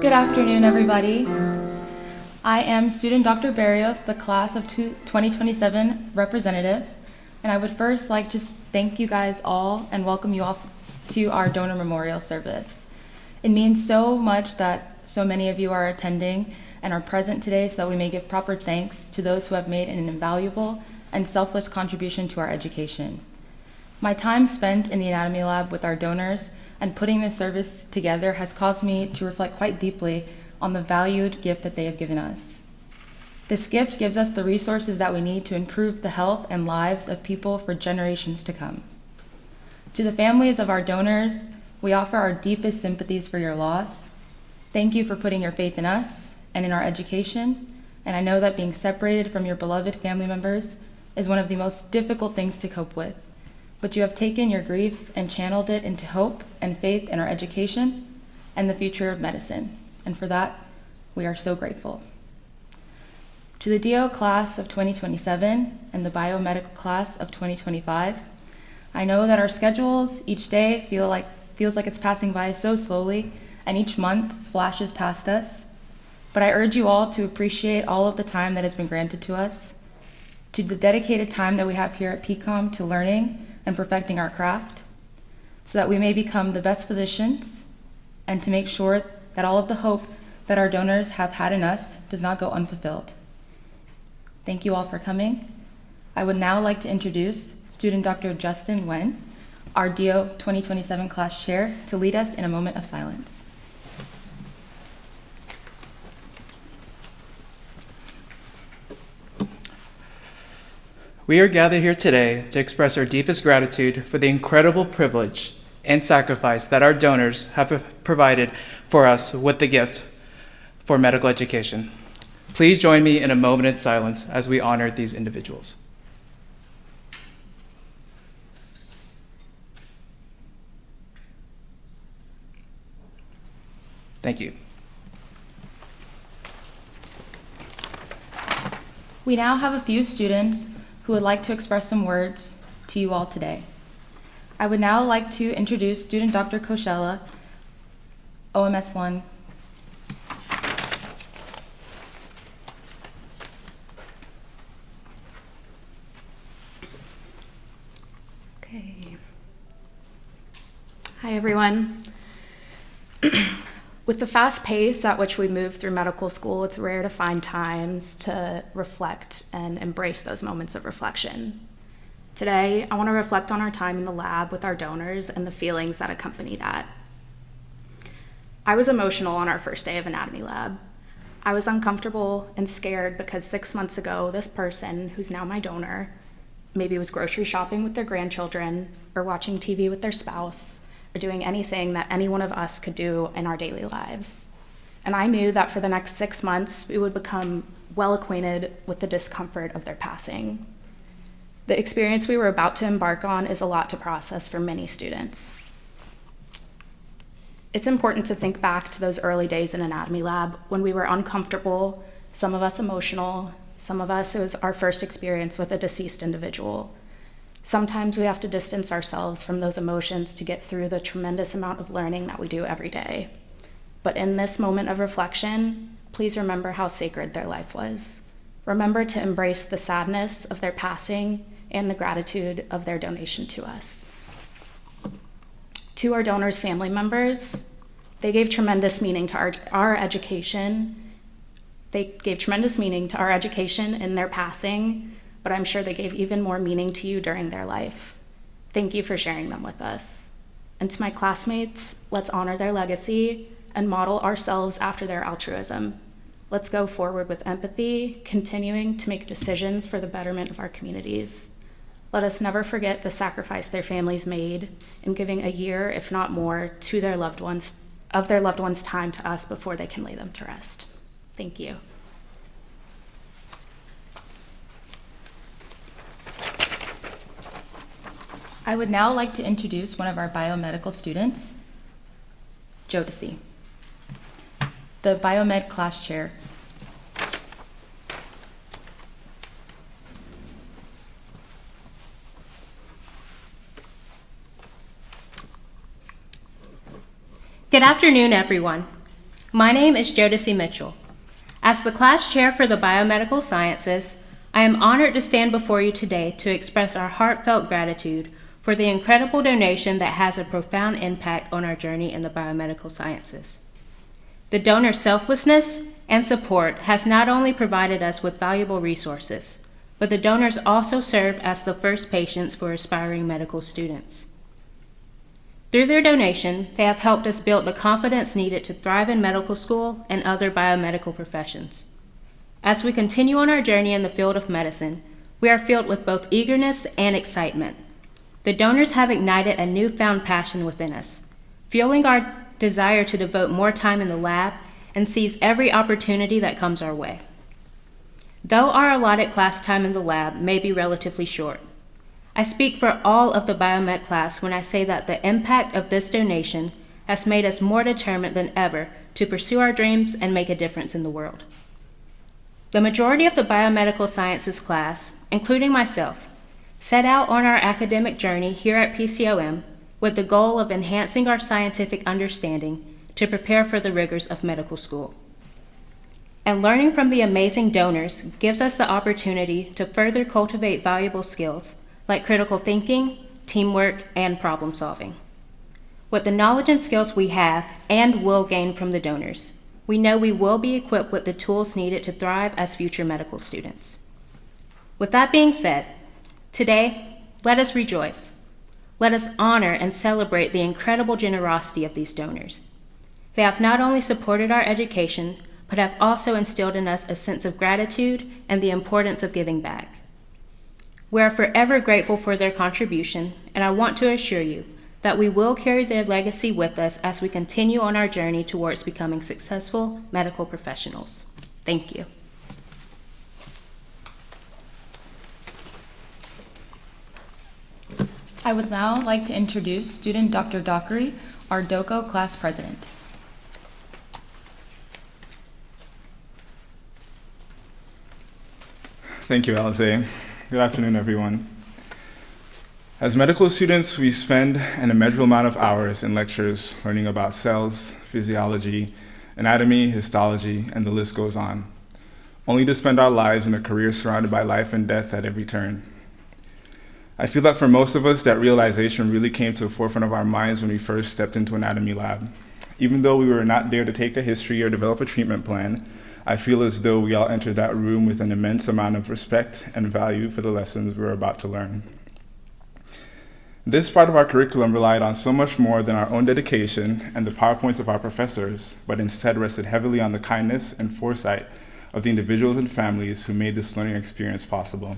Good afternoon, everybody. I am student Dr. Barrios, the class of 2027 representative, and I would first like to thank you guys all and welcome you all to our donor memorial service. It means so much that so many of you are attending and are present today so that we may give proper thanks to those who have made an invaluable and selfless contribution to our education. My time spent in the anatomy lab with our donors and putting this service together has caused me to reflect quite deeply on the valued gift that they have given us. This gift gives us the resources that we need to improve the health and lives of people for generations to come. To the families of our donors, we offer our deepest sympathies for your loss. Thank you for putting your faith in us and in our education, and I know that being separated from your beloved family members is one of the most difficult things to cope with. But you have taken your grief and channeled it into hope and faith in our education and the future of medicine. And for that, we are so grateful. To the DO class of 2027 and the biomedical class of 2025, I know that our schedules each day feels like it's passing by so slowly, and each month flashes past us. But I urge you all to appreciate all of the time that has been granted to us, to the dedicated time that we have here at PCOM to learning and perfecting our craft, so that we may become the best physicians, and to make sure that all of the hope that our donors have had in us does not go unfulfilled. Thank you all for coming. I would now like to introduce student Dr. Justin Nguyen, our DO 2027 class chair, to lead us in a moment of silence. We are gathered here today to express our deepest gratitude for the incredible privilege and sacrifice that our donors have provided for us with the gift for medical education. Please join me in a moment of silence as we honor these individuals. Thank you. We now have a few students who would like to express some words to you all today. I would now like to introduce student Dr. Koshela, OMS 1. Okay. Hi, everyone. With the fast pace at which we move through medical school, it's rare to find times to reflect and embrace those moments of reflection. Today, I want to reflect on our time in the lab with our donors and the feelings that accompany that. I was emotional on our first day of anatomy lab. I was uncomfortable and scared because 6 months ago, this person, who's now my donor, maybe was grocery shopping with their grandchildren or watching TV with their spouse, or doing anything that any one of us could do in our daily lives. And I knew that for the next 6 months, we would become well acquainted with the discomfort of their passing. The experience we were about to embark on is a lot to process for many students. It's important to think back to those early days in anatomy lab when we were uncomfortable, some of us emotional, some of us it was our first experience with a deceased individual. Sometimes we have to distance ourselves from those emotions to get through the tremendous amount of learning that we do every day. But in this moment of reflection, please remember how sacred their life was. Remember to embrace the sadness of their passing and the gratitude of their donation to us. To our donors' family members, they gave tremendous meaning to our education. They gave tremendous meaning to our education in their passing, but I'm sure they gave even more meaning to you during their life. Thank you for sharing them with us. And to my classmates, let's honor their legacy and model ourselves after their altruism. Let's go forward with empathy, continuing to make decisions for the betterment of our communities. Let us never forget the sacrifice their families made in giving a year, if not more, to their loved ones, of their loved ones' time to us before they can lay them to rest. Thank you. I would now like to introduce one of our biomedical students, Jodeci, the biomed class chair. Good afternoon, everyone. My name is Jodeci Mitchell. As the class chair for the biomedical sciences, I am honored to stand before you today to express our heartfelt gratitude for the incredible donation that has a profound impact on our journey in the biomedical sciences. The donor's selflessness and support has not only provided us with valuable resources, but the donors also serve as the first patients for aspiring medical students. Through their donation, they have helped us build the confidence needed to thrive in medical school and other biomedical professions. As we continue on our journey in the field of medicine, we are filled with both eagerness and excitement. The donors have ignited a newfound passion within us, fueling our desire to devote more time in the lab and seize every opportunity that comes our way. Though our allotted class time in the lab may be relatively short, I speak for all of the biomed class when I say that the impact of this donation has made us more determined than ever to pursue our dreams and make a difference in the world. The majority of the biomedical sciences class, including myself, set out on our academic journey here at PCOM with the goal of enhancing our scientific understanding to prepare for the rigors of medical school. And learning from the amazing donors gives us the opportunity to further cultivate valuable skills like critical thinking, teamwork, and problem solving. With the knowledge and skills we have and will gain from the donors, we know we will be equipped with the tools needed to thrive as future medical students. With that being said, today, let us rejoice. Let us honor and celebrate the incredible generosity of these donors. They have not only supported our education, but have also instilled in us a sense of gratitude and the importance of giving back. We are forever grateful for their contribution, and I want to assure you that we will carry their legacy with us as we continue on our journey towards becoming successful medical professionals. Thank you. I would now like to introduce student Dr. Dockery, our DOCO class president. Thank you, Alize. Good afternoon, everyone. As medical students, we spend an immeasurable amount of hours in lectures learning about cells, physiology, anatomy, histology, and the list goes on, only to spend our lives in a career surrounded by life and death at every turn. I feel that for most of us, that realization really came to the forefront of our minds when we first stepped into anatomy lab. Even though we were not there to take a history or develop a treatment plan, I feel as though we all entered that room with an immense amount of respect and value for the lessons we were about to learn. This part of our curriculum relied on so much more than our own dedication and the PowerPoints of our professors, but instead rested heavily on the kindness and foresight of the individuals and families who made this learning experience possible.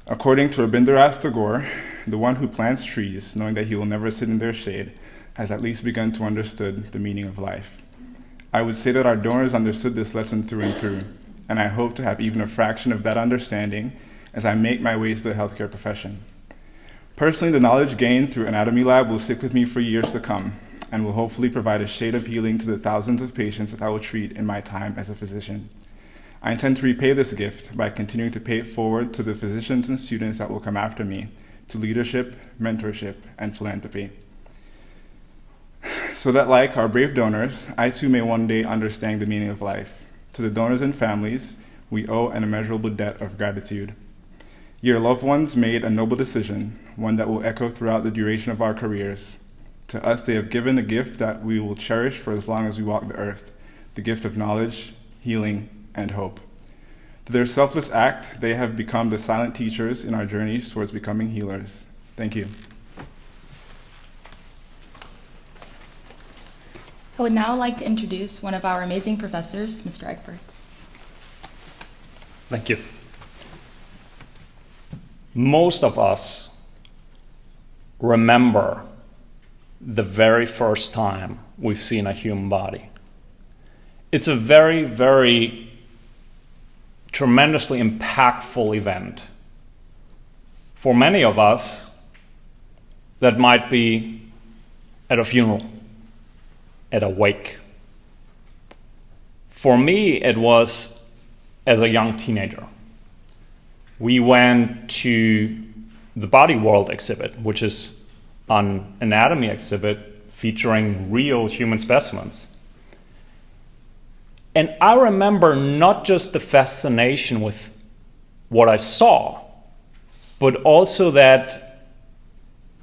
According to Rabindranath Tagore, the one who plants trees, knowing that he will never sit in their shade, has at least begun to understand the meaning of life. I would say that our donors understood this lesson through and through, and I hope to have even a fraction of that understanding as I make my way through the healthcare profession. Personally, the knowledge gained through Anatomy Lab will stick with me for years to come and will hopefully provide a shade of healing to the thousands of patients that I will treat in my time as a physician. I intend to repay this gift by continuing to pay it forward to the physicians and students that will come after me, to leadership, mentorship, and philanthropy. So that like our brave donors, I too may one day understand the meaning of life. To the donors and families, we owe an immeasurable debt of gratitude. Your loved ones made a noble decision, one that will echo throughout the duration of our careers. To us, they have given a gift that we will cherish for as long as we walk the earth, the gift of knowledge, healing, and hope. Through their selfless act, they have become the silent teachers in our journeys towards becoming healers. Thank you. I would now like to introduce one of our amazing professors, Mr. Egberts. Thank you. Most of us remember the very first time we've seen a human body. It's a very, very tremendously impactful event. For many of us, that might be at a funeral, at a wake. For me, it was as a young teenager. We went to the Body World exhibit, which is an anatomy exhibit featuring real human specimens. And I remember not just the fascination with what I saw, but also that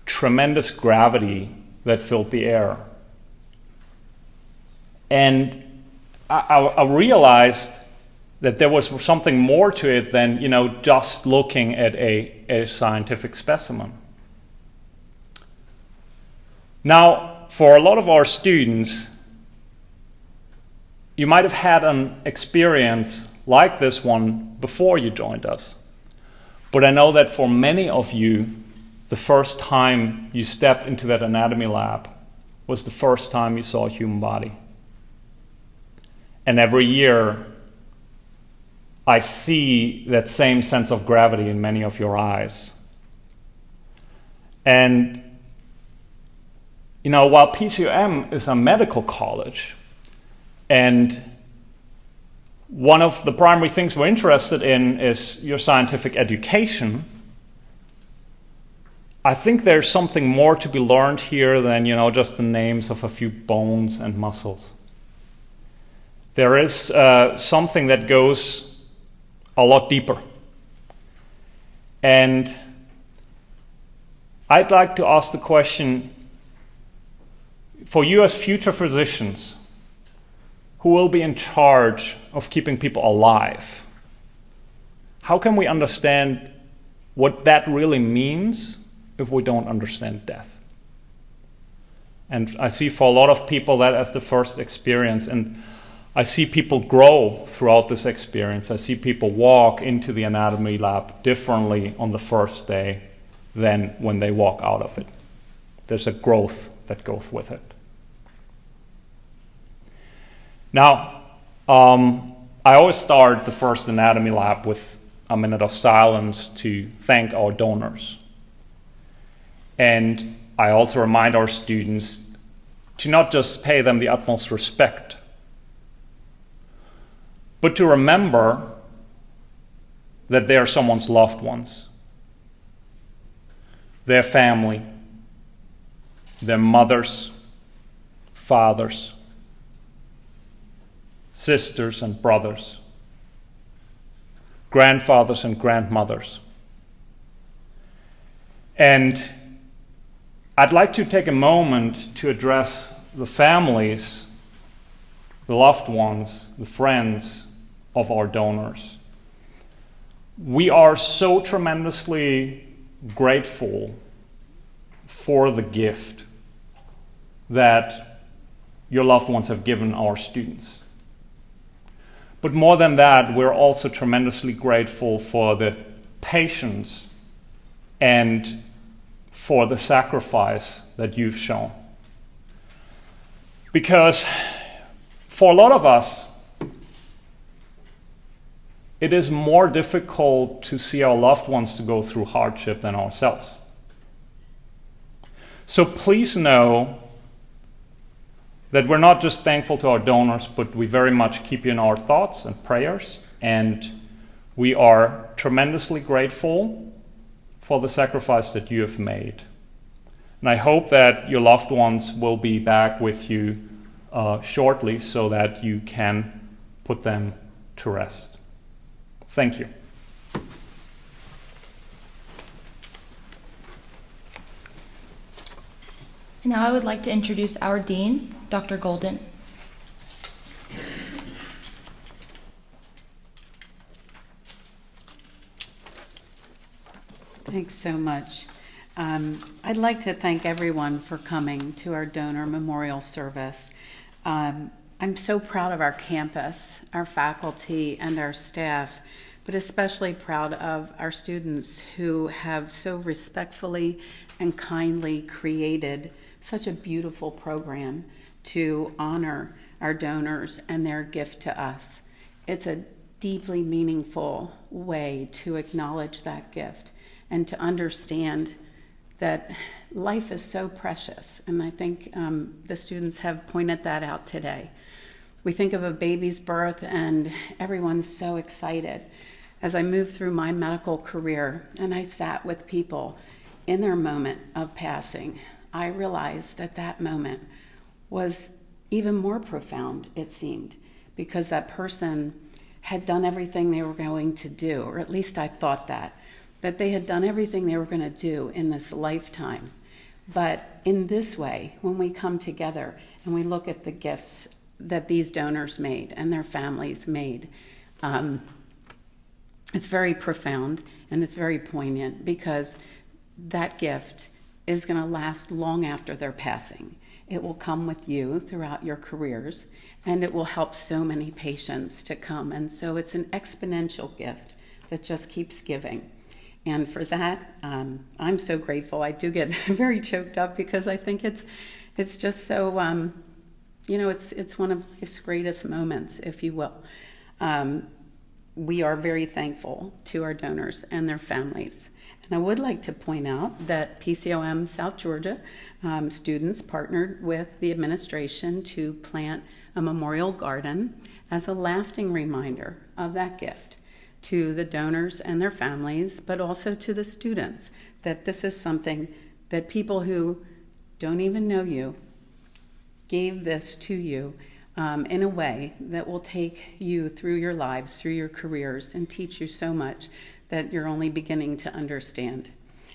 tremendous gravity that filled the air. And I realized that there was something more to it than, just looking at a scientific specimen. Now, for a lot of our students, you might have had an experience like this one before you joined us. But I know that for many of you, the first time you stepped into that anatomy lab was the first time you saw a human body. And every year, I see that same sense of gravity in many of your eyes. And, while PCOM is a medical college, and one of the primary things we're interested in is your scientific education, I think there's something more to be learned here than, just the names of a few bones and muscles. There is something that goes a lot deeper. And I'd like to ask the question, for you as future physicians, who will be in charge of keeping people alive, how can we understand what that really means if we don't understand death? And I see for a lot of people that as the first experience, and I see people grow throughout this experience. I see people walk into the anatomy lab differently on the first day than when they walk out of it. There's a growth that goes with it. Now, I always start the first anatomy lab with a minute of silence to thank our donors. And I also remind our students to not just pay them the utmost respect, but to remember that they are someone's loved ones, their family, their mothers, fathers, sisters and brothers, grandfathers and grandmothers. And I'd like to take a moment to address the families, the loved ones, the friends of our donors. We are so tremendously grateful for the gift that your loved ones have given our students. But more than that, we're also tremendously grateful for the patience and for the sacrifice that you've shown. Because for a lot of us, it is more difficult to see our loved ones to go through hardship than ourselves. So please know that we're not just thankful to our donors, but we very much keep you in our thoughts and prayers, and we are tremendously grateful for the sacrifice that you have made. And I hope that your loved ones will be back with you shortly so that you can put them to rest. Thank you. Now I would like to introduce our Dean, Dr. Golden. Thanks so much. I'd like to thank everyone for coming to our donor memorial service. I'm so proud of our campus, our faculty, and our staff, but especially proud of our students who have so respectfully and kindly created such a beautiful program to honor our donors and their gift to us. It's a deeply meaningful way to acknowledge that gift and to understand that life is so precious. And I think the students have pointed that out today. We think of a baby's birth and everyone's so excited. As I moved through my medical career and I sat with people in their moment of passing, I realized that that moment was even more profound, it seemed, because that person had done everything they were going to do, or at least I thought that they had done everything they were going to do in this lifetime. But in this way, when we come together and we look at the gifts that these donors made and their families made, it's very profound and it's very poignant, because that gift is going to last long after their passing. It will come with you throughout your careers, and it will help so many patients to come. And so it's an exponential gift that just keeps giving. And for that, I'm so grateful. I do get very choked up, because I think it's just so, it's one of life's greatest moments, if you will. We are very thankful to our donors and their families. And I would like to point out that PCOM South Georgia students partnered with the administration to plant a memorial garden as a lasting reminder of that gift to the donors and their families, but also to the students, that this is something that people who don't even know you gave this to you in a way that will take you through your lives, through your careers, and teach you so much that you're only beginning to understand.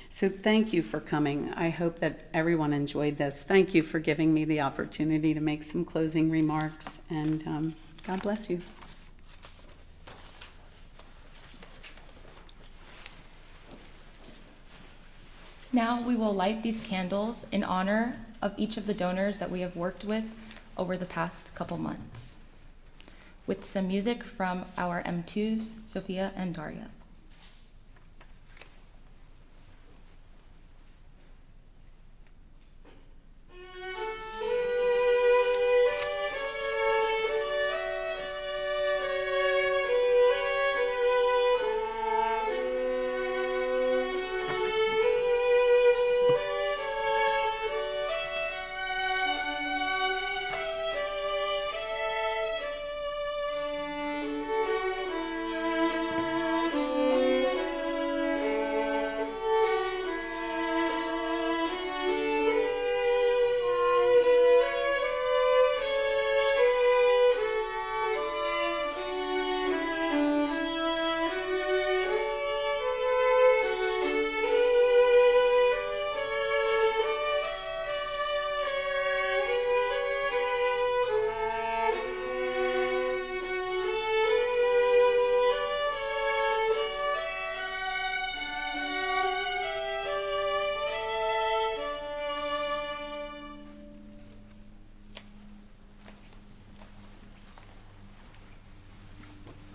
So thank you for coming. I hope that everyone enjoyed this. Thank you for giving me the opportunity to make some closing remarks, and God bless you. Now we will light these candles in honor of each of the donors that we have worked with over the past couple months, with some music from our M2s, Sophia and Daria.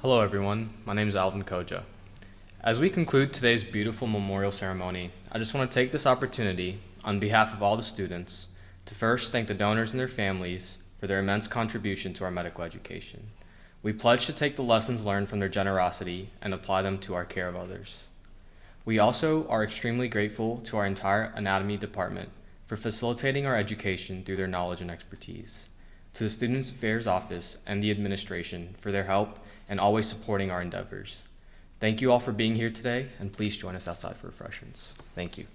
Hello everyone, my name is Alvin Koja. As we conclude today's beautiful memorial ceremony, I just want to take this opportunity, on behalf of all the students, to first thank the donors and their families for their immense contribution to our medical education. We pledge to take the lessons learned from their generosity and apply them to our care of others. We also are extremely grateful to our entire anatomy department for facilitating our education through their knowledge and expertise, to the Students Affairs Office and the administration for their help and always supporting our endeavors. Thank you all for being here today, and please join us outside for refreshments. Thank you.